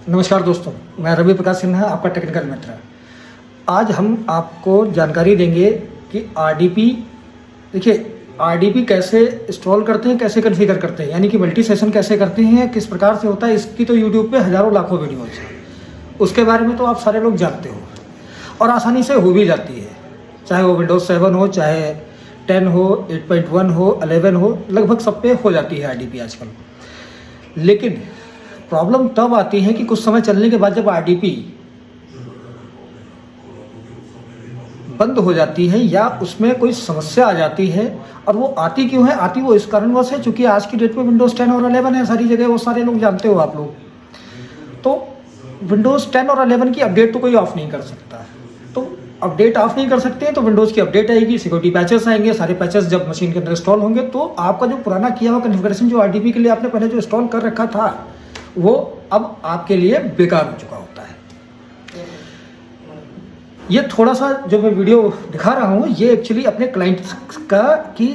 नमस्कार दोस्तों, मैं रवि प्रकाश सिन्हा, आपका टेक्निकल मित्र। आज हम आपको जानकारी देंगे कि आरडीपी, देखिए आरडीपी कैसे इंस्टॉल करते हैं, कैसे कॉन्फ़िगर करते हैं, यानी कि मल्टी सेशन कैसे करते हैं, किस प्रकार से होता है। इसकी तो यूट्यूब पे हज़ारों लाखों वीडियोज़ हैं, उसके बारे में तो आप सारे लोग जानते हो और आसानी से हो भी जाती है। चाहे वो विंडोज़ 7 हो, चाहे 10 हो, 8.1 हो, 11 हो, लगभग सब पे हो जाती है आरडीपी आजकल। लेकिन प्रॉब्लम तब आती है कि कुछ समय चलने के बाद जब आरडीपी बंद हो जाती है या उसमें कोई समस्या आ जाती है। और वो आती क्यों है? आती वो इस कारणवश है क्योंकि आज की डेट में विंडोज़ 10 और 11 है सारी जगह, वो सारे लोग जानते हो आप लोग। तो विंडोज़ 10 और 11 की अपडेट तो कोई ऑफ नहीं कर सकता, तो अपडेट ऑफ नहीं कर सकते हैं तो विंडोज़ की अपडेट आएगी, सिक्योरिटी पैचेस आएंगे। सारे पैचेस जब मशीन के अंदर इंस्टॉल होंगे तो आपका जो पुराना किया हुआ कॉन्फ़िगरेशन जो आरडीपी के लिए आपने पहले जो इंस्टॉल कर रखा था वो अब आपके लिए बेकार हो चुका होता है। ये थोड़ा सा जो मैं वीडियो दिखा रहा हूँ ये एक्चुअली अपने क्लाइंट का की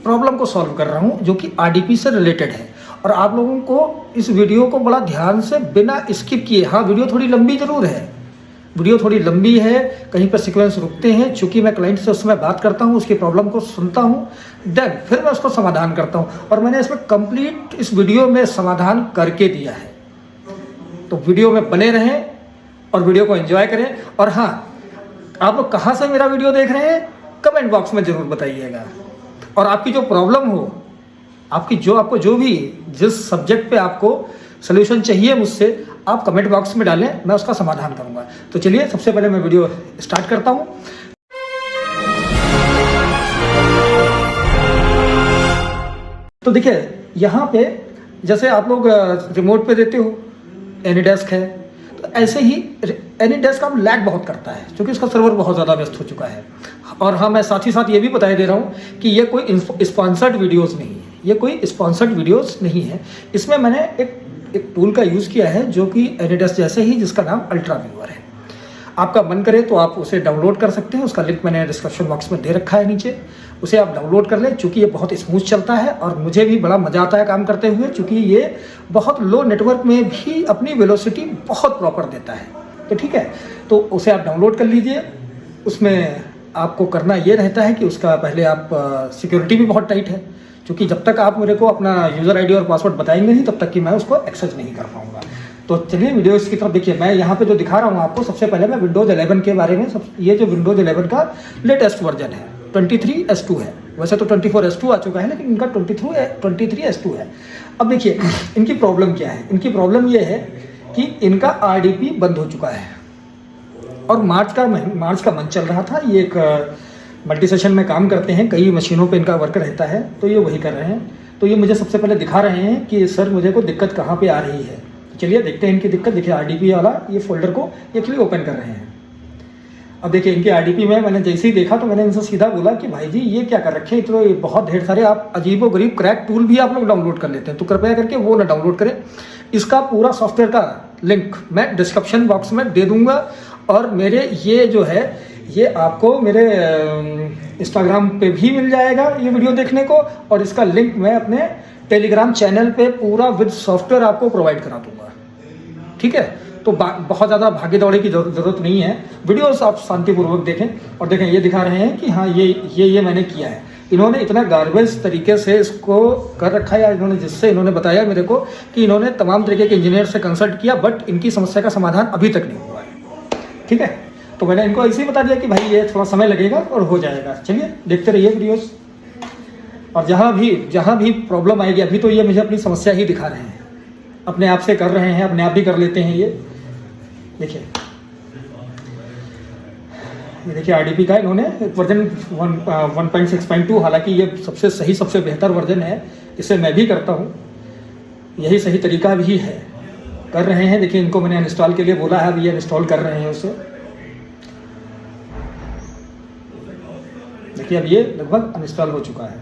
प्रॉब्लम को सॉल्व कर रहा हूँ जो कि आरडीपी से रिलेटेड है। और आप लोगों को इस वीडियो को बड़ा ध्यान से बिना स्किप किए, हाँ वीडियो थोड़ी लंबी ज़रूर है, वीडियो थोड़ी लंबी है, कहीं पर सीक्वेंस रुकते हैं, चूँकि मैं क्लाइंट से उस समय बात करता हूँ, उसकी प्रॉब्लम को सुनता हूँ, देन फिर मैं उसको समाधान करता हूँ। और मैंने इसमें कंप्लीट इस वीडियो में समाधान करके दिया है। तो वीडियो में बने रहें और वीडियो को एंजॉय करें। और हाँ, आप लोग कहाँ से मेरा वीडियो देख रहे हैं कमेंट बॉक्स में ज़रूर बताइएगा। और आपकी जो प्रॉब्लम हो, आपको जो भी जिस सब्जेक्ट पे आपको सोल्यूशन चाहिए मुझसे, आप कमेंट बॉक्स में डालें, मैं उसका समाधान करूंगा। तो चलिए सबसे पहले मैं वीडियो स्टार्ट करता हूं। तो देखिए यहाँ पे जैसे आप लोग रिमोट पे देते हो, एनीडेस्क है, तो ऐसे ही एनीडेस्क अब लैग बहुत करता है क्योंकि उसका सर्वर बहुत ज़्यादा व्यस्त हो चुका है। और हाँ, मैं साथ ही साथ ये भी बता दे रहा हूँ कि ये कोई स्पॉन्सर्ड वीडियोज़ नहीं है, ये कोई स्पॉन्सर्ड वीडियोज़ नहीं है। इसमें मैंने एक टूल का यूज़ किया है जो कि एनीडेस्क जैसे ही, जिसका नाम अल्ट्रा व्यूअर है। आपका मन करे तो आप उसे डाउनलोड कर सकते हैं, उसका लिंक मैंने डिस्क्रिप्शन बॉक्स में दे रखा है नीचे, उसे आप डाउनलोड कर लें। चूँकि ये बहुत स्मूथ चलता है और मुझे भी बड़ा मज़ा आता है काम करते हुए, चूँकि ये बहुत लो नेटवर्क में भी अपनी वेलोसिटी बहुत प्रॉपर देता है। तो ठीक है, तो उसे आप डाउनलोड कर लीजिए। उसमें आपको करना ये रहता है कि उसका पहले आप सिक्योरिटी भी बहुत टाइट है, क्योंकि जब तक आप मेरे को अपना यूज़र आईडी और पासवर्ड बताएंगे नहीं तब तक कि मैं उसको एक्सेस नहीं कर पाऊंगा। तो चलिए वीडियो की तरफ देखिए। मैं यहाँ पे जो दिखा रहा हूँ आपको, सबसे पहले मैं विंडोज़ 11 के बारे में, ये जो विंडोज़ 11 का लेटेस्ट वर्जन है 23S2 है। वैसे तो 24S2 आ चुका है, लेकिन इनका 23S2 है। अब देखिए इनकी प्रॉब्लम क्या है। इनकी प्रॉब्लम ये है कि इनका आरडीपी बंद हो चुका है और मार्च का मंथ चल रहा था। ये एक मल्टी सेशन में काम करते हैं, कई मशीनों पे इनका वर्क रहता है, तो ये वही कर रहे हैं। तो ये मुझे सबसे पहले दिखा रहे हैं कि सर मुझे को दिक्कत कहाँ पे आ रही है। चलिए देखते हैं इनकी दिक्कत। देखिए आरडीपी वाला ये फोल्डर को एक्चुअली ओपन कर रहे हैं। अब देखिए इनके आरडीपी में मैंने जैसे ही देखा तो मैंने इनसे सीधा बोला कि भाई जी ये क्या कर रखे हैं, तो बहुत ढेर सारे आप अजीबोगरीब क्रैक टूल भी आप लोग डाउनलोड कर लेते हैं, तो कृपया करके वो ना डाउनलोड करें। इसका पूरा सॉफ्टवेयर का लिंक मैं डिस्क्रिप्शन बॉक्स में दे दूंगा। और मेरे ये जो है ये आपको मेरे इंस्टाग्राम पे भी मिल जाएगा ये वीडियो देखने को, और इसका लिंक मैं अपने टेलीग्राम चैनल पे पूरा विद सॉफ्टवेयर आपको प्रोवाइड करा दूंगा। ठीक है, तो बहुत ज़्यादा भागे दौड़े की ज़रूरत नहीं है। वीडियोस आप शांतिपूर्वक देखें। और देखें ये दिखा रहे हैं कि हाँ ये मैंने किया है। इन्होंने इतना गार्बेज तरीके से इसको कर रखा है, इन्होंने जिससे इन्होंने बताया मेरे को कि इन्होंने तमाम तरीके के इंजीनियर से कंसल्ट किया, बट इनकी समस्या का समाधान अभी तक नहीं हुआ है। ठीक है, तो मैंने इनको ऐसे ही बता दिया कि भाई ये थोड़ा समय लगेगा और हो जाएगा। चलिए देखते रहिए वीडियोस। और जहाँ भी प्रॉब्लम आएगी, अभी तो ये मुझे अपनी समस्या ही दिखा रहे हैं, अपने आप से कर रहे हैं, अपने आप ही कर लेते हैं। ये देखिए आरडीपी का इन्होंने वर्जन 1.6.2, हालांकि ये सबसे सही सबसे बेहतर वर्जन है, इसे मैं भी करता हूँ, यही सही तरीका भी है। कर रहे हैं, देखिए इनको मैंने इंस्टॉल के लिए बोला है, अभी ये इंस्टॉल कर रहे हैं उसे। देखिए अब ये लगभग अनइंस्टॉल हो चुका है।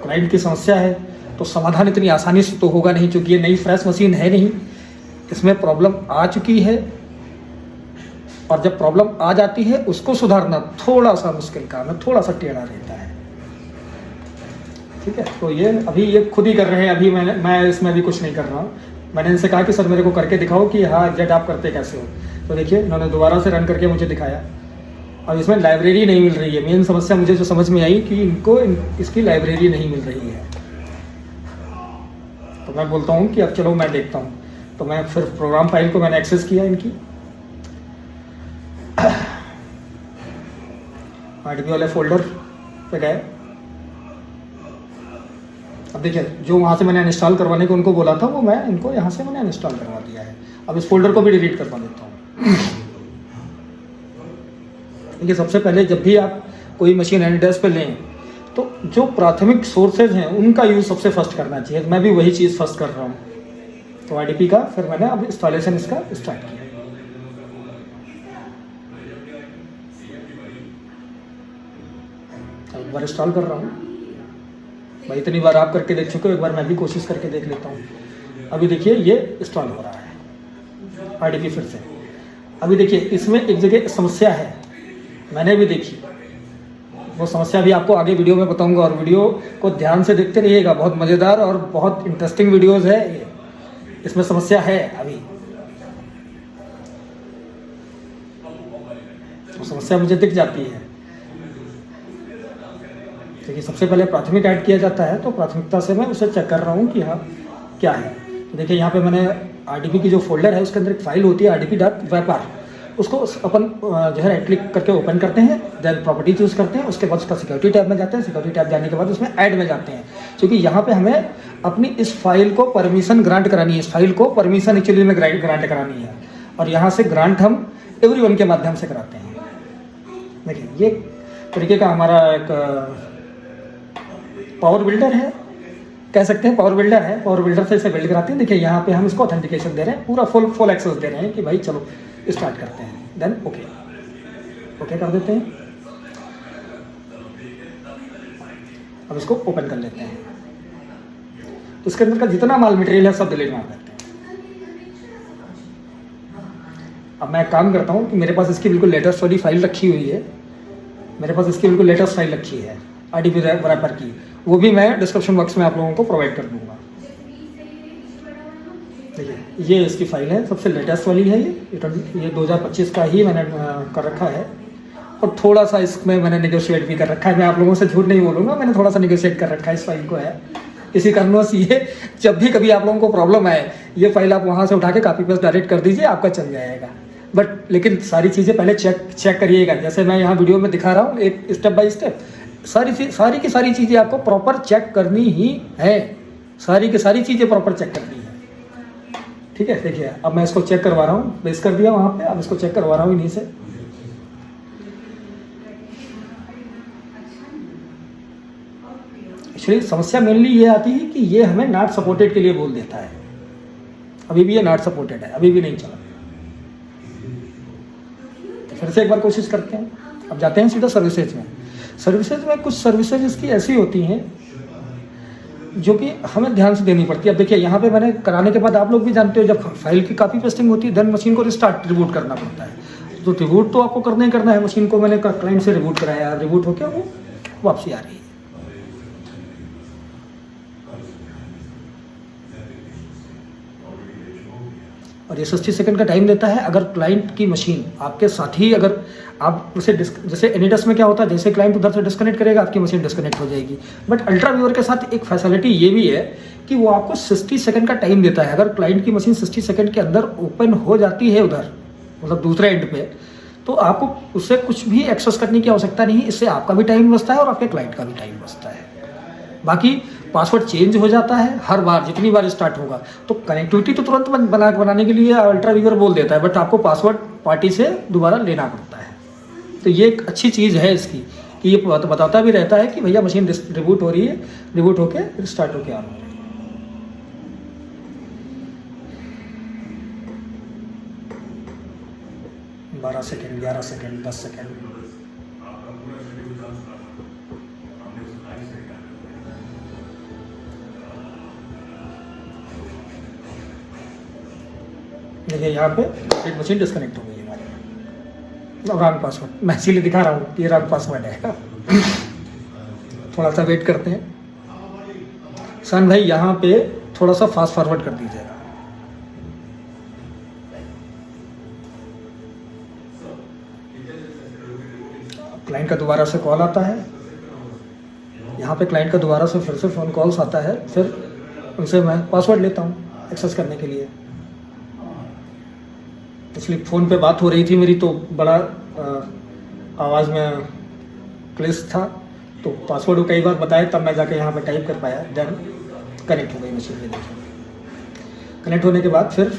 क्लाइंट की समस्या है तो समाधान इतनी आसानी से तो होगा नहीं, क्योंकि ये नई फ्रेश मशीन है नहीं, इसमें प्रॉब्लम आ चुकी है। और जब प्रॉब्लम आ जाती है उसको सुधारना थोड़ा सा मुश्किल काम है, थोड़ा सा टेढ़ा रहता है। ठीक है। तो ये अभी ये खुद ही कर रहे हैं, अभी मैं इसमें भी कुछ नहीं कर रहा हूँ। मैंने इनसे कहा कि सर मेरे को करके दिखाओ कि हाँ एग्जैक्ट आप करते कैसे हो। तो देखिए इन्होंने दोबारा से रन करके मुझे दिखाया। अब इसमें लाइब्रेरी नहीं मिल रही है। मेन समस्या मुझे जो समझ में आई कि इनको इसकी लाइब्रेरी नहीं मिल रही है। तो मैं बोलता हूँ कि अब चलो मैं देखता हूँ। तो मैं फिर प्रोग्राम फाइल को मैंने एक्सेस किया इनकी, RDP वाले फोल्डर पे गए। अब देखिए जो वहाँ से मैंने इंस्टॉल करवाने को उनको बोला था वो मैं इनको यहाँ से मैंने इंस्टॉल करवा दिया है। अब इस फोल्डर को भी डिलीट करवा देता हूँ। देखिए सबसे पहले जब भी आप कोई मशीन एनीडेस्क पे लें तो जो प्राथमिक सोर्सेज हैं उनका यूज़ सबसे फर्स्ट करना चाहिए। मैं भी वही चीज़ फर्स्ट कर रहा हूँ। तो RDP का फिर मैंने अब इंस्टॉलेशन इसका स्टार्ट किया। एक बार इंस्टॉल कर रहा हूँ भाई, इतनी बार आप करके देख चुके हो, एक बार मैं भी कोशिश करके देख लेता हूँ। अभी देखिए ये इंस्टॉल हो रहा है RDP फिर से। अभी देखिए इसमें एक जगह समस्या है, मैंने भी देखी। वो समस्या भी आपको आगे वीडियो में बताऊंगा और वीडियो को ध्यान से देखते रहिएगा। बहुत मज़ेदार और बहुत इंटरेस्टिंग वीडियोज़ है ये। इसमें समस्या है अभी, तो समस्या मुझे दिख जाती है। देखिए सबसे पहले प्राथमिक ऐड किया जाता है, तो प्राथमिकता से मैं उसे चेक कर रहा हूँ कि हाँ क्या है। तो देखिए यहाँ पे मैंने RDP की जो फोल्डर है उसके अंदर एक फाइल होती है rdp.व्यापार, उसको अपन जो है राइट क्लिक करके ओपन करते हैं, देन प्रॉपर्टी चूज़ करते हैं। उसके बाद उसका सिक्योरिटी टैब में जाते हैं। सिक्योरिटी टैब जाने के बाद उसमें ऐड में जाते हैं, क्योंकि यहाँ पे हमें अपनी इस फाइल को परमिशन ग्रांट करानी है। इस फाइल को परमिशन एक्चुअली में ग्रांट करानी है, और यहाँ से ग्रांट हम एवरीवन के माध्यम से कराते हैं। देखिए ये तरीके का हमारा एक पावर बिल्डर है, कह सकते हैं पावर बिल्डर है। पावर बिल्डर से इसे बिल्ड कराते हैं। देखिए यहाँ पे हम इसको ऑथेंटिकेशन दे रहे हैं, पूरा फुल एक्सेस दे रहे हैं कि भाई चलो स्टार्ट करते हैं। देन ओके कर देते हैं। अब इसको ओपन कर लेते हैं। तो इसके अंदर का जितना माल मटेरियल है सब डिलीट मार देते हैं। अब मैं काम करता हूँ कि मेरे पास इसकी बिल्कुल लेटेस्ट वाली फाइल रखी हुई है। मेरे पास इसकी बिल्कुल लेटेस्ट फाइल रखी है RDP व्यापार की, वो भी मैं डिस्क्रिप्शन बॉक्स में आप लोगों को प्रोवाइड कर दूंगा। देखिए ये इसकी फाइल है, सबसे लेटेस्ट वाली है ये 2025 का ही मैंने कर रखा है। और थोड़ा सा इसमें मैंने नेगोशिएट भी कर रखा है। मैं आप लोगों से झूठ नहीं बोलूँगा, मैंने थोड़ा सा नेगोशिएट कर रखा है इस फाइल को है। इसी कारणवश ये जब भी कभी आप लोगों को प्रॉब्लम आए, ये फाइल आप वहाँ से उठा के कॉपी पेस्ट डायरेक्ट कर दीजिए, आपका चल जाएगा। बट लेकिन सारी चीज़ें पहले चेक करिएगा। जैसे मैं यहाँ वीडियो में दिखा रहा हूँ एक स्टेप बाय स्टेप, सारी की सारी चीज़ें आपको प्रॉपर चेक करनी ही है। सारी की सारी चीज़ें प्रॉपर चेक करनी है। ठीक है, देखिए अब मैं इसको चेक करवा रहा हूँ, बेस कर दिया वहाँ पे। अब इसको चेक करवा रहा हूँ इन्हीं से। एक्चुअली समस्या मेनली ये आती है कि ये हमें नॉट सपोर्टेड के लिए बोल देता है। अभी भी ये नॉट सपोर्टेड है, अभी भी नहीं चला। तो फिर से एक बार कोशिश करते हैं। अब जाते हैं सीधा सर्विसेज में। सर्विसेज में कुछ सर्विसेज इसकी ऐसी होती हैं जो कि हमें ध्यान से देनी पड़ती है। अब देखिए यहाँ पे मैंने कराने के बाद आप लोग भी जानते हो, जब फाइल की कॉपी पेस्टिंग होती है देन मशीन को रिबूट करना पड़ता है। तो रिबूट तो आपको करना ही करना है। मशीन को मैंने क्लाइंट से रिबूट कराया, रिबूट होकर वो वापसी आ रही है। और ये 60 सेकंड का टाइम देता है। अगर क्लाइंट की मशीन आपके साथ ही, अगर आप उसे जैसे एनीडेस्क में क्या होता है, जैसे क्लाइंट उधर से डिस्कनेक्ट करेगा आपकी मशीन डिस्कनेक्ट हो जाएगी। बट अल्ट्रा व्यूअर के साथ एक फैसिलिटी ये भी है कि वो आपको 60 सेकंड का टाइम देता है। अगर क्लाइंट की मशीन 60 सेकंड के अंदर ओपन हो जाती है उधर, मतलब दूसरे एंड पे, तो आपको उससे कुछ भी एक्सेस करने की आवश्यकता नहीं। इससे आपका भी टाइम बचता है और आपके क्लाइंट का भी टाइम बचता है। बाकी पासवर्ड चेंज हो जाता है हर बार, जितनी बार स्टार्ट होगा। तो कनेक्टिविटी तो तुरंत बनाने के लिए अल्ट्रा व्यूअर बोल देता है, बट आपको पासवर्ड पार्टी से दोबारा लेना पड़ता है। तो ये एक अच्छी चीज़ है इसकी कि ये बताता भी रहता है कि भैया मशीन रिबूट हो रही है, रिबूट होके स्टार्ट होके आ रही है। 12 सेकेंड, 11 सेकेंड, 10 सेकेंड। देखिए यहाँ पे एक मशीन डिस्कनेक्ट हो गई है हमारी। रॉन्ग पासवर्ड, मैं इसीलिए दिखा रहा हूँ कि ये रॉन्ग पासवर्ड है। थोड़ा सा वेट करते हैं। सन भाई यहाँ पे थोड़ा सा फास्ट फॉरवर्ड कर दीजिएगा। क्लाइंट का दोबारा से कॉल आता है, यहाँ पे क्लाइंट का दोबारा से फिर से फ़ोन कॉल्स आता है, फिर उनसे मैं पासवर्ड लेता हूँ एक्सेस करने के लिए। इसलिए फ़ोन पे बात हो रही थी मेरी, तो बड़ा आवाज़ में क्लिश था, तो पासवर्ड वो कई बार बताया, तब मैं जाके यहाँ पे टाइप कर पाया। देन कनेक्ट हो गई मशीन पे। देखिए कनेक्ट होने के बाद फिर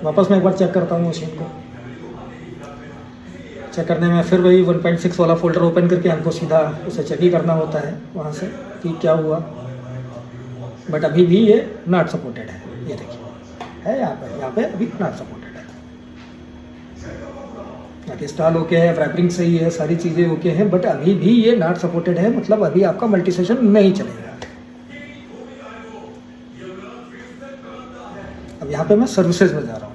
वापस मैं एक बार चेक करता हूँ मशीन को। चेक करने में फिर वही 1.6 वाला फोल्डर ओपन करके हमको सीधा उसे चेक ही करना होता है वहाँ से कि क्या हुआ। बट अभी भी ये नॉट सपोर्टेड है, ये देखिए है यहाँ पे अभी नॉट सपोर्टेड है। बाकी इंस्टॉल ओके है, रैपिंग सही है, सारी चीज़ें ओके हैं, बट अभी भी ये नॉट सपोर्टेड है, मतलब अभी आपका मल्टी सेशन नहीं चलेगा। अब यहाँ पे मैं सर्विसेज में जा रहा हूँ,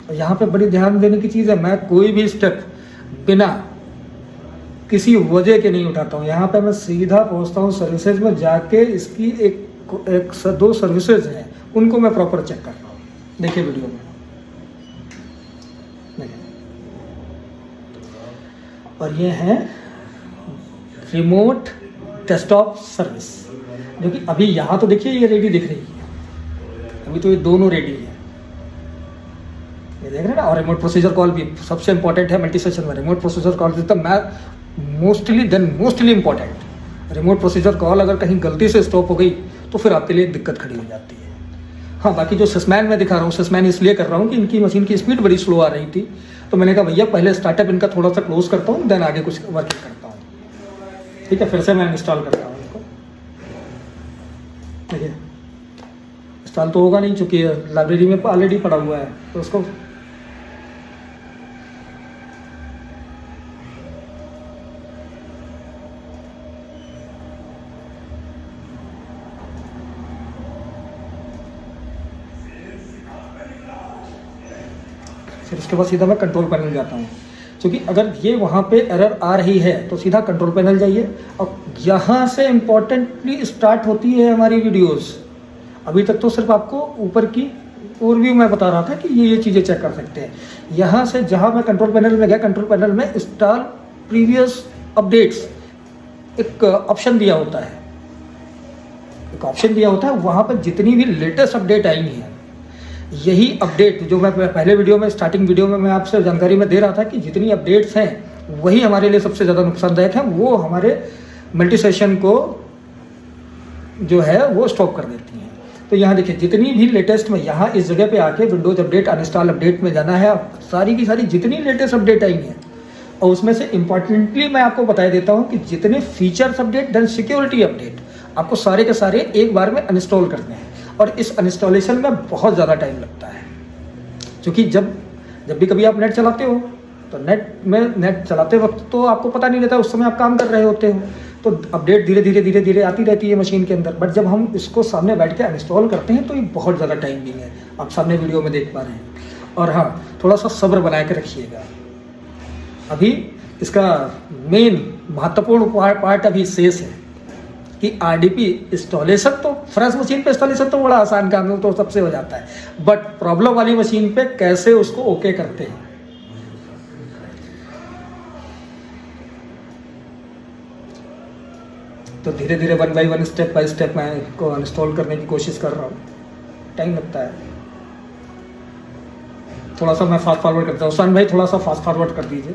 और यहाँ पे बड़ी ध्यान देने की चीज़ है, मैं कोई भी स्टेप बिना किसी वजह के नहीं उठाता हूँ। यहाँ पे मैं सीधा पहुँचता हूँ सर्विसेज में जाके, इसकी एक दो सर्विसेज हैं उनको मैं प्रॉपर चेक करता हूँ। देखिए वीडियो में देखिए, और ये है रिमोट डेस्कटॉप सर्विस, जो कि अभी यहाँ तो देखिए ये रेडी दिख रही है, अभी तो ये दोनों रेडी है, ये देख रहे हैं ना। और रिमोट प्रोसीजर कॉल भी सबसे इंपॉर्टेंट है मल्टी सेशन में। Remote procedure call is the mostly important. Remote procedure call अगर कहीं गलती से स्टॉप हो गई तो फिर आपके लिए दिक्कत खड़ी हो जाती है। हाँ, बाकी जो सिसमैन मैं दिखा रहा हूँ, सिसमैन इसलिए कर रहा हूँ कि इनकी मशीन की स्पीड बड़ी स्लो आ रही थी, तो मैंने कहा भैया पहले स्टार्टअप इनका थोड़ा सा क्लोज करता हूँ, देन आगे कुछ वर्किंग करता हूँ। ठीक है, फिर से मैं इंस्टॉल करता हूँ इसको। ठीक है, इंस्टॉल तो होगा नहीं चूँकि लाइब्रेरी में ऑलरेडी पड़ा हुआ है, तो उसको फिर उसके बाद सीधा मैं कंट्रोल पैनल जाता हूँ, क्योंकि अगर ये वहाँ पे एरर आ रही है तो सीधा कंट्रोल पैनल जाइए, और यहाँ से इम्पोर्टेंटली स्टार्ट होती है हमारी वीडियोस। अभी तक तो सिर्फ आपको ऊपर की ओवरव्यू मैं बता रहा था कि ये चीज़ें चेक कर सकते हैं। यहाँ से जहाँ मैं कंट्रोल पैनल में गया, कंट्रोल पैनल में इंस्टॉल प्रीवियस अपडेट्स एक ऑप्शन दिया होता है, वहाँ पर जितनी भी लेटेस्ट अपडेट आई हैं, यही अपडेट जो मैं पहले वीडियो में, स्टार्टिंग वीडियो में मैं आपसे जानकारी में दे रहा था कि जितनी अपडेट्स हैं वही हमारे लिए सबसे ज़्यादा नुकसानदायक हैं, वो हमारे मल्टी सेशन को जो है वो स्टॉप कर देती हैं। तो यहाँ देखिए जितनी भी लेटेस्ट में, यहाँ इस जगह पे आके विंडोज अपडेट अनइंस्टॉल अपडेट में जाना है, सारी की सारी जितनी लेटेस्ट अपडेट आई हैं, और उसमें से इम्पॉर्टेंटली मैं आपको बता देता हूँ कि जितने features update then security update आपको सारे के सारे एक बार में अनइंस्टॉल करने हैं। और इस अनइंस्टॉलेशन में बहुत ज़्यादा टाइम लगता है, क्योंकि जब भी कभी आप नेट चलाते हो तो नेट चलाते वक्त तो आपको पता नहीं रहता, उस समय आप काम कर रहे होते हो, तो अपडेट धीरे धीरे आती रहती है मशीन के अंदर। बट जब हम इसको सामने बैठ के अनइंस्टॉल करते हैं तो ये बहुत ज़्यादा टाइमिंग है, आप सामने वीडियो में देख पा रहे हैं। और हाँ, थोड़ा सा सब्र बना के रखिएगा, अभी इसका मेन महत्वपूर्ण पार्ट अभी शेष है कि आरडीपी इंस्टॉलेशन। तो फ्रेश मशीन पे इंस्टॉलेशन तो बड़ा आसान काम है, तो सबसे हो जाता है, बट प्रॉब्लम वाली मशीन पे कैसे उसको ओके करते हैं। तो धीरे धीरे 1 बाय 1 स्टेप बाय स्टेप मैं इसको इंस्टॉल करने की कोशिश कर रहा हूँ, टाइम लगता है। थोड़ा सा मैं फास्ट फॉरवर्ड करता हूँ, सन भाई थोड़ा सा फास्ट फॉरवर्ड कर दीजिए।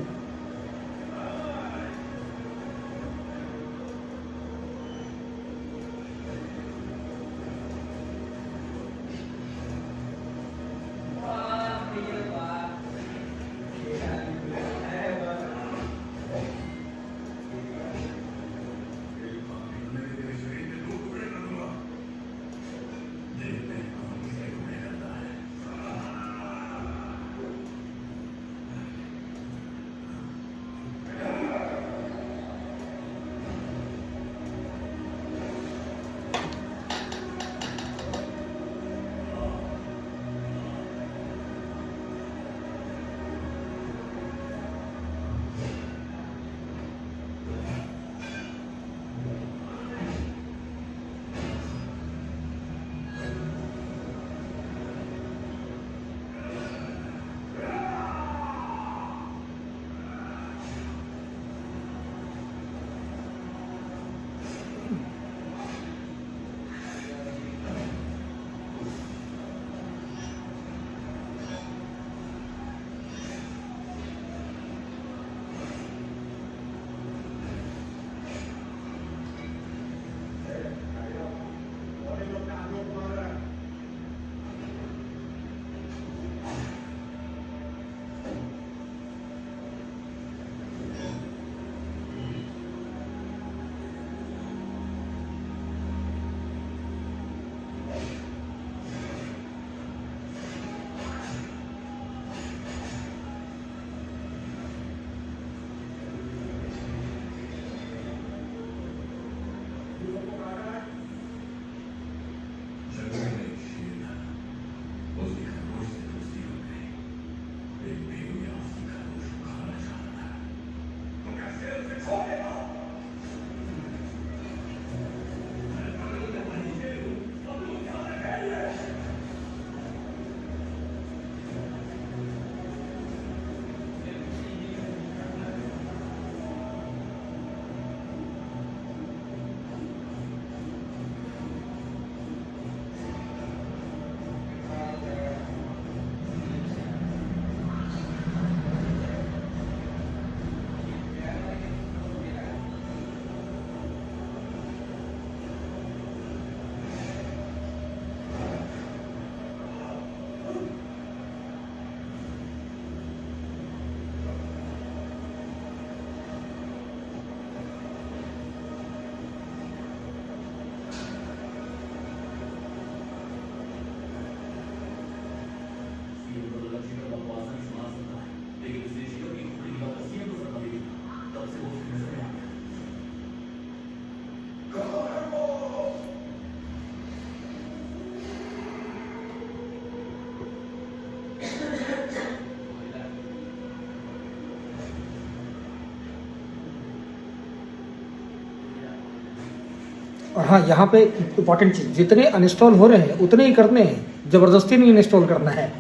और हाँ, यहाँ पे इम्पॉर्टेंट चीज़, जितने अनइंस्टॉल हो रहे हैं उतने ही करने हैं, ज़बरदस्ती नहीं इंस्टॉल करना है।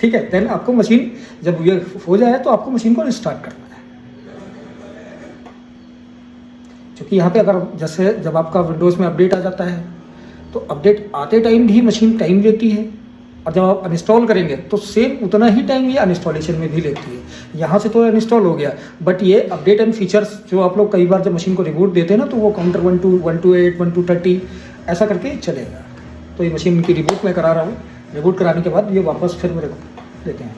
ठीक है, देन आपको मशीन जब ये हो जाए तो आपको मशीन को रिस्टार्ट करना है। क्योंकि यहाँ पे अगर जैसे जब आपका विंडोज़ में अपडेट आ जाता है तो अपडेट आते टाइम भी मशीन टाइम लेती है, और जब आप अनइंस्टॉल करेंगे तो सेम उतना ही टाइम ये अनइंस्टॉलेशन में भी लेती है। यहाँ से तो अनइंस्टॉल हो गया, बट ये अपडेट एंड फीचर्स जो आप लोग कई बार जब मशीन को रिबूट देते हैं ना, तो वो काउंटर 1 to 128 1 to 30 ऐसा करके चलेगा। तो ये मशीन की रिबूट मैं करा रहा हूँ, रिबूट कराने के बाद ये वापस फिर मेरे को देते हैं।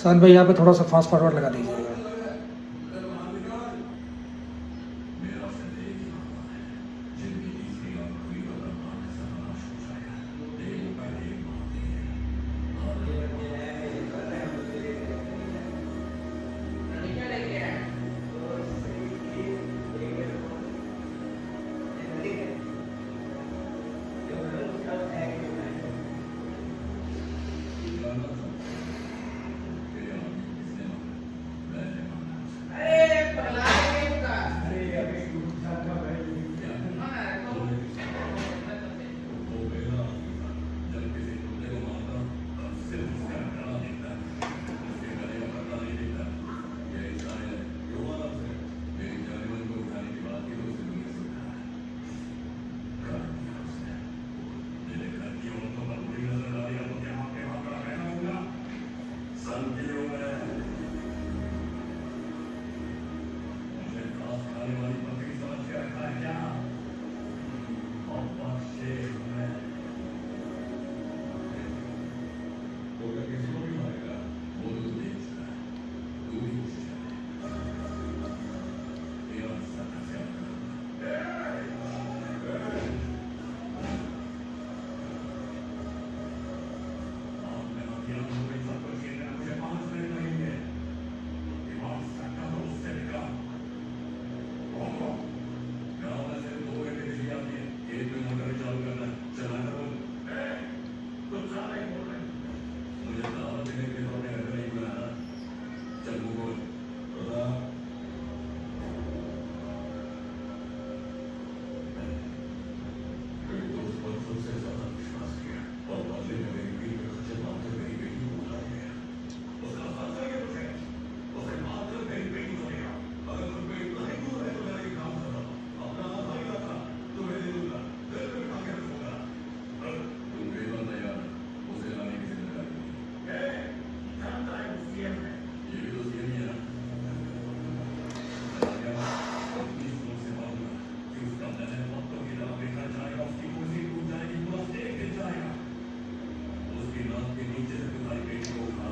सान भाई यहाँ पे थोड़ा सा फास्ट फॉरवर्ड लगा दीजिएगा।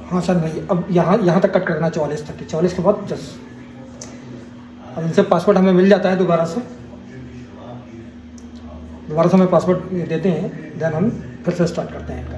हाँ सर भाई, अब यहाँ तक कट करना 44 तक, 44 के बाद 10। अब इनसे पासवर्ड हमें मिल जाता है दोबारा से हमें पासवर्ड देते हैं, देन हम फिर से स्टार्ट करते हैं इनका।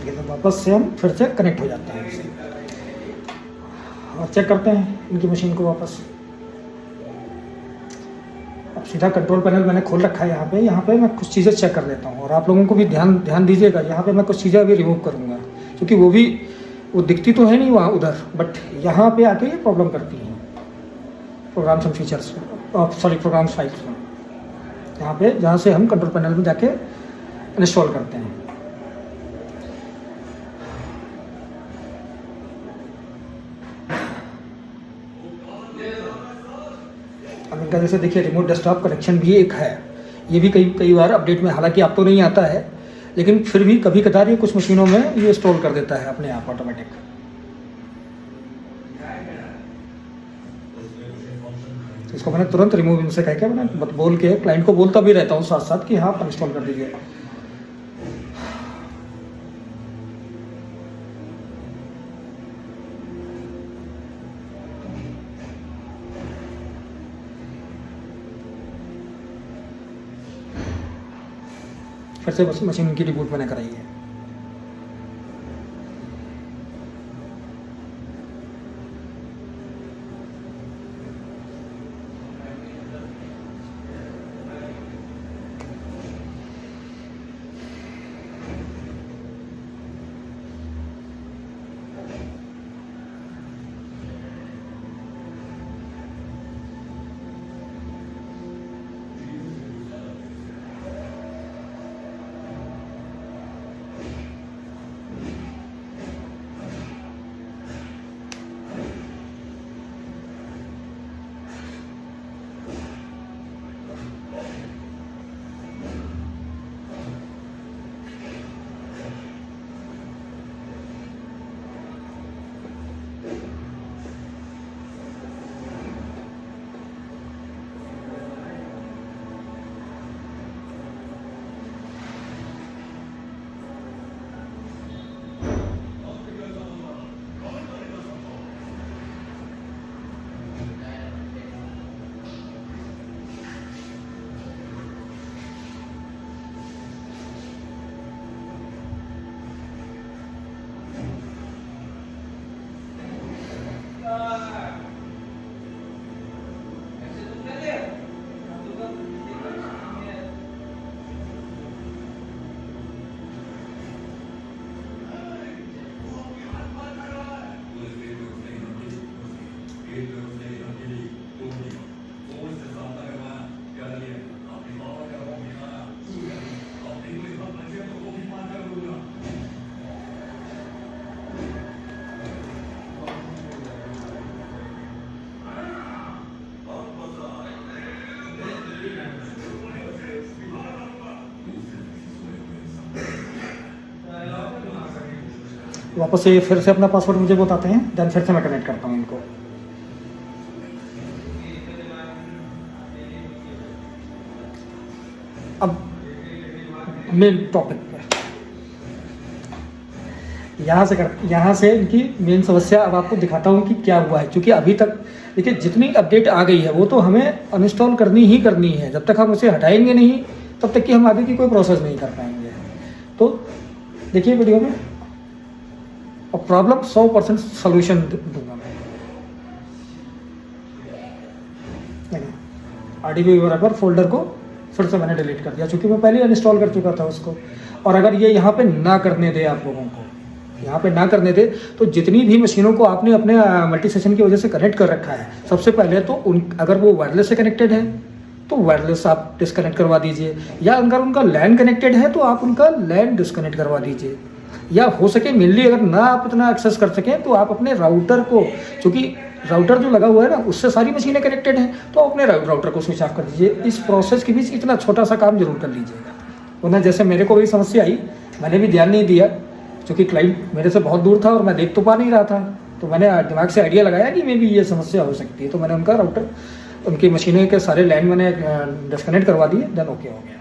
देखिए तो वापस से हम फिर से कनेक्ट हो जाते हैं इससे और चेक करते हैं इनकी मशीन को वापस। अब सीधा कंट्रोल पैनल मैंने खोल रखा है यहाँ पे मैं कुछ चीज़ें चेक कर लेता हूँ और आप लोगों को भी ध्यान दीजिएगा। यहाँ पे मैं कुछ चीज़ें अभी रिमूव करूँगा क्योंकि वो दिखती तो है नहीं वहाँ उधर, बट यहाँ पे आके ये प्रॉब्लम करती हैं programs and features, sorry programs files में, यहाँ पे जहाँ से हम कंट्रोल पैनल में जाके इंस्टॉल करते हैं। अब इनका जैसे देखिए रिमोट डेस्कटॉप कनेक्शन भी एक है, ये भी कई बार अपडेट में, हालांकि आप तो नहीं आता है लेकिन फिर भी कभी कदार ये कुछ मशीनों में ये इंस्टॉल कर देता है अपने आप ऑटोमेटिक। इसको मैंने तुरंत रिमूव इनसे कह के मैंने बोल के क्लाइंट को बोलता भी रहता हूँ साथ साथ कि हाँ इंस्टॉल कर दीजिए। फिर से बस मशीन की रिबूट मैंने कराई है। वापस से फिर से अपना पासवर्ड मुझे बताते हैं, देन फिर से मैं कनेक्ट करता हूँ इनको। अब मेन टॉपिक पे यहाँ से इनकी मेन समस्या अब आपको दिखाता हूँ कि क्या हुआ है। क्योंकि अभी तक देखिए जितनी अपडेट आ गई है वो तो हमें अनइंस्टॉल करनी ही करनी है। जब तक हम उसे हटाएंगे नहीं तब तक कि हम आगे की कोई प्रोसेस नहीं कर पाएंगे। तो देखिए वीडियो में और प्रॉब्लम 100% सोल्यूशन दूंगा मैं। RDB वगैरह फोल्डर को फिर से मैंने डिलीट कर दिया क्योंकि मैं पहले अनइंस्टॉल कर चुका था उसको। और अगर ये यहाँ पे ना करने दे, आप लोगों को यहाँ पे ना करने दे, तो जितनी भी मशीनों को आपने अपने मल्टी सेशन की वजह से कनेक्ट कर रखा है, सबसे पहले तो अगर वो वायरलेस से कनेक्टेड है तो वायरलेस आप डिस्कनेक्ट करवा दीजिए, या अगर उनका लैन कनेक्टेड है तो आप उनका लैन डिस्कनेक्ट करवा दीजिए, या हो सके मेनली अगर ना आप इतना एक्सेस कर सकें तो आप अपने राउटर को, क्योंकि राउटर जो लगा हुआ है ना उससे सारी मशीनें कनेक्टेड हैं, तो अपने राउटर को स्विच ऑफ कर दीजिए। इस प्रोसेस के बीच इतना छोटा सा काम जरूर कर लीजिएगा, वरना जैसे मेरे को भी समस्या आई, मैंने भी ध्यान नहीं दिया क्योंकि क्लाइंट मेरे से बहुत दूर था और मैं देख तो पा नहीं रहा था, तो मैंने दिमाग से आइडिया लगाया कि मे भी ये समस्या हो सकती है, तो मैंने उनका राउटर, उनकी मशीनों के सारे लैन मैंने डिस्कनेक्ट करवा दिए, देन ओके हो गया।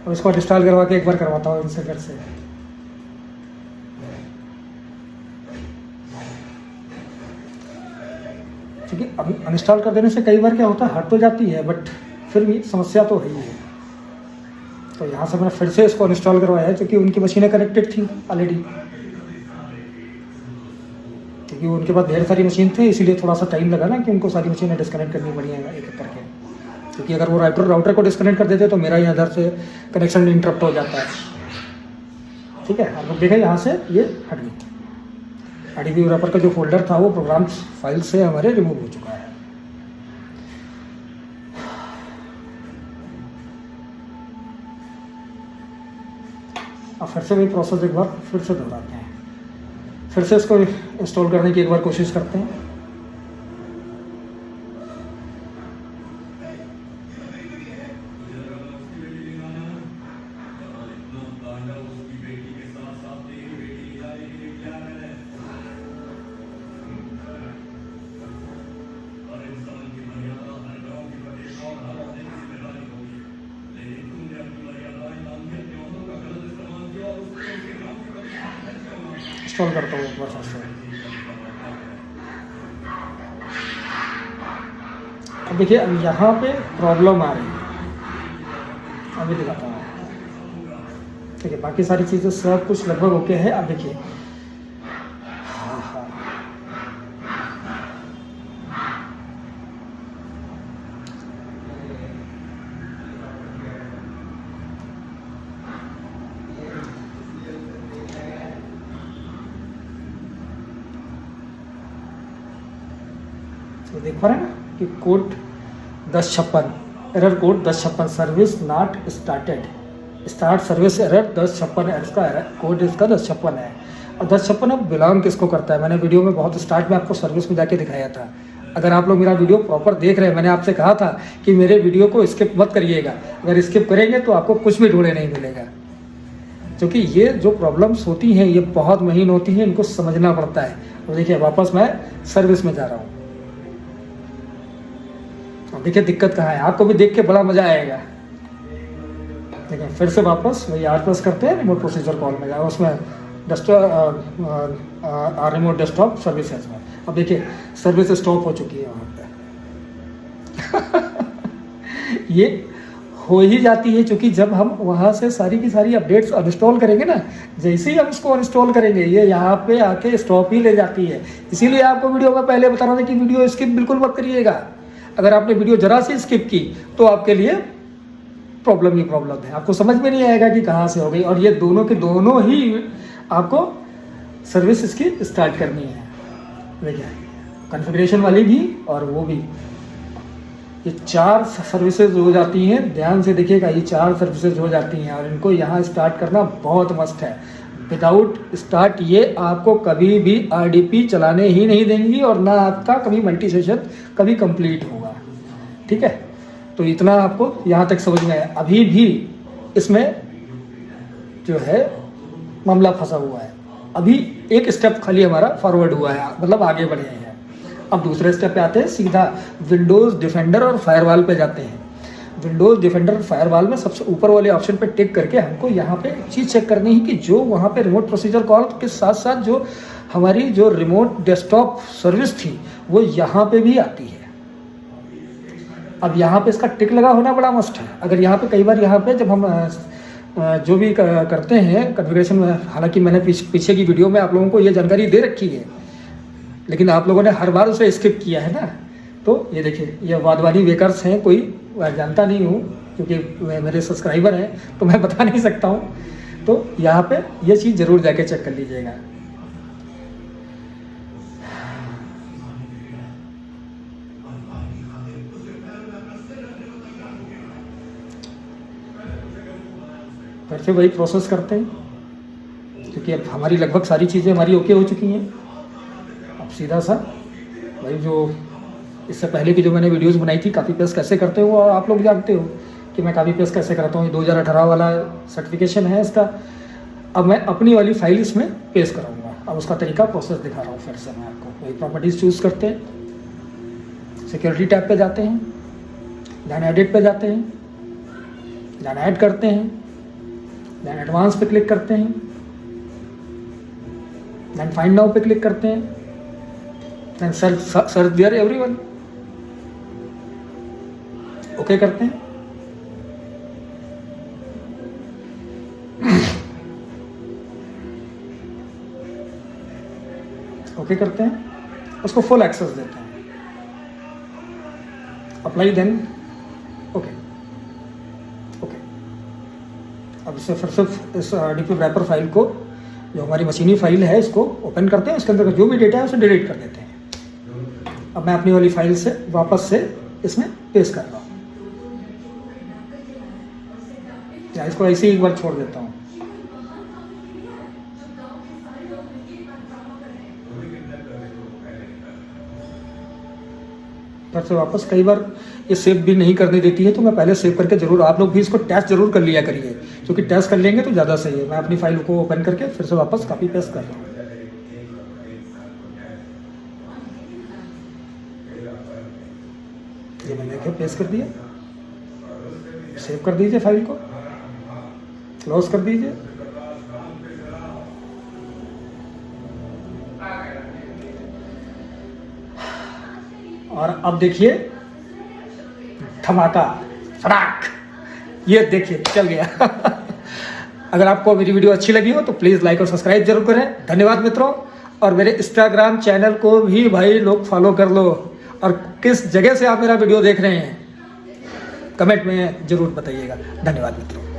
और इसको इंस्टॉल करवा के एक बार करवाता हूँ इनसे फिर से। क्योंकि अब अनइंस्टॉल कर देने से कई बार क्या होता है, हट तो जाती है बट फिर भी समस्या तो है ही है। तो यहाँ से मैंने फिर से इसको अनइंस्टॉल करवाया है, क्योंकि उनकी मशीनें कनेक्टेड थी ऑलरेडी, क्योंकि उनके पास ढेर सारी मशीन थे, इसीलिए थोड़ा सा टाइम लगा ना कि उनको सारी मशीनें डिस्कनेक्ट करनी पड़ी हैं एक एक करके। क्योंकि अगर वो राउटर को डिस्कनेक्ट कर देते तो मेरा यहाँ इधर से कनेक्शन इंटरप्ट हो जाता है। ठीक है, आप लोग देखें यहाँ से ये हट गई। ADB रैपर का जो फोल्डर था वो प्रोग्राम फाइल से हमारे रिमूव हो चुका है। अब फिर से वही प्रोसेस एक बार फिर से दोहराते हैं, फिर से इसको इंस्टॉल करने की एक बार कोशिश करते हैं। इंस्टॉल करता हूँ एक बार फिर से। अब देखिए, अब यहाँ पे प्रॉब्लम आ रही है, अभी दिखाता हूँ। ठीक है, बाकी सारी चीज़ें सब कुछ लगभग ओके है। अब देखिए, तो देख पा रहे हैं ना कि code 1056, error code 1056, service not started, start service error 1056 है, इसका एरर कोड इसका 1056 है। और 1056 अब बिलोंग किसको करता है, मैंने वीडियो में बहुत स्टार्ट में आपको सर्विस में जाके दिखाया था। अगर आप लोग मेरा वीडियो प्रॉपर देख रहे हैं, मैंने आपसे कहा था कि मेरे वीडियो को स्किप मत करिएगा, अगर स्किप करेंगे तो आपको कुछ भी ढूंढे नहीं मिलेगा। क्योंकि ये जो प्रॉब्लम्स होती हैं ये बहुत महीन होती हैं, इनको समझना पड़ता है। तो देखिए, वापस मैं सर्विस में जा रहा हूँ। देखिए दिक्कत कहाँ है, आपको भी देख के बड़ा मजा आएगा। देखिए फिर से वापस वही R+ करते हैं, रिमोट प्रोसीजर कॉल में जाओ, उसमें रिमोट डेस्कटॉप सर्विसेज में। अब देखिए सर्विस स्टॉप हो चुकी है वहाँ पे। ये हो ही जाती है, क्योंकि जब हम वहाँ से सारी की सारी अपडेट्स अनइंस्टॉल करेंगे ना, जैसे ही हम इसको अनइंस्टॉल करेंगे ये यहाँ पे आके स्टॉप ही ले जाती है। इसीलिए आपको वीडियो में पहले बता रहा था कि वीडियो स्किप बिल्कुल मत करिएगा। अगर आपने वीडियो जरा सी स्किप की तो आपके लिए प्रॉब्लम ही प्रॉब्लम है, आपको समझ में नहीं आएगा कि कहाँ से हो गई। और ये दोनों के दोनों ही आपको सर्विस इसकी स्टार्ट करनी है। देखिए कॉन्फ़िगरेशन वाली भी और वो भी, ये 4 सर्विसेज हो जाती हैं। ध्यान से देखिएगा, ये 4 सर्विसेज हो जाती हैं और इनको यहाँ स्टार्ट करना बहुत मस्त है। विदाउट स्टार्ट ये आपको कभी भी RDP चलाने ही नहीं देंगी और ना आपका कभी मल्टी सेशन कभी कंप्लीट होगा। ठीक है, तो इतना आपको यहाँ तक समझ में आया। अभी भी इसमें जो है मामला फंसा हुआ है, अभी एक स्टेप खाली हमारा फॉरवर्ड हुआ है, मतलब आगे बढ़े हैं। अब दूसरे स्टेप पे आते हैं, सीधा विंडोज़ डिफेंडर और फायरवॉल पे जाते हैं। विंडोज़ डिफेंडर फायरवॉल में सबसे ऊपर वाले ऑप्शन पे टिक करके हमको यहाँ पे चीज़ चेक करनी है कि जो वहाँ पे रिमोट प्रोसीजर कॉल के साथ साथ जो हमारी जो रिमोट डेस्कटॉप सर्विस थी वो यहाँ पे भी आती है। अब यहाँ पे इसका टिक लगा होना बड़ा मस्ट है। अगर यहाँ पे कई बार यहाँ पे जब हम जो भी करते हैं कॉन्फ़िगरेशन में, हालांकि मैंने पीछे की वीडियो में आप लोगों को ये जानकारी दे रखी है, लेकिन आप लोगों ने हर बार उसे स्किप किया है ना। तो ये देखिए, ये वादवानी बेकर्स हैं, कोई जानता नहीं हूँ क्योंकि मेरे सब्सक्राइबर हैं तो मैं बता नहीं सकता हूँ। तो यहाँ पे ये चीज़ ज़रूर जाके चेक कर लीजिएगा। फिर से वही प्रोसेस करते हैं, क्योंकि अब हमारी लगभग सारी चीज़ें हमारी ओके हो चुकी हैं। अब सीधा सा वही जो इससे पहले की जो मैंने वीडियोस बनाई थी कॉपी पेस्ट कैसे करते हो, और आप लोग जानते हो कि मैं कॉपी पेस्ट कैसे करता हूँ। 2018 वाला सर्टिफिकेशन है इसका। अब मैं अपनी वाली फाइल इसमें पेस्ट कराऊंगा। अब उसका तरीका प्रोसेस दिखा रहा हूँ फिर से मैं आपको। वही प्रॉपर्टीज़ चूज़ करते हैं, सिक्योरिटी टैब पे जाते हैं, देन एडिट पे जाते हैं, देन ऐड करते हैं, देन एडवांस पे क्लिक करते हैं, देन फाइंड नाउ पे क्लिक करते हैं, then search there everyone, okay करते हैं। ओके करते हैं, उसको फुल एक्सेस देते हैं, अप्लाई, देन ओके ओके। अब इससे फिर से इस डीपी रैपर फाइल को, जो हमारी मशीनी फाइल है, इसको ओपन करते हैं, इसके अंदर जो भी डेटा है उसे डिलीट कर देते हैं। अब मैं अपनी वाली फाइल से वापस से इसमें पेस्ट कर रहा हूँ, या इसको ऐसे ही एक बार छोड़ देता हूँ। फिर से वापस, कई बार ये सेव भी नहीं करने देती है, तो मैं पहले सेव करके जरूर, आप लोग भी इसको टेस्ट जरूर कर लिया करिए, क्योंकि टेस्ट कर लेंगे तो ज़्यादा सही है। मैं अपनी फाइल को ओपन करके फिर से वापस कॉपी पेस्ट कर रहा हूँ। ये मैंने क्या पेस्ट कर दिया, सेव कर दीजिए, फाइल को क्लोज कर दीजिए। और अब देखिए धमाका, फटाक, ये देखिए चल गया। अगर आपको मेरी वीडियो अच्छी लगी हो तो प्लीज़ लाइक और सब्सक्राइब जरूर करें। धन्यवाद मित्रों। और मेरे इंस्टाग्राम चैनल को भी भाई लोग फॉलो कर लो। और किस जगह से आप मेरा वीडियो देख रहे हैं कमेंट में जरूर बताइएगा। धन्यवाद मित्रों।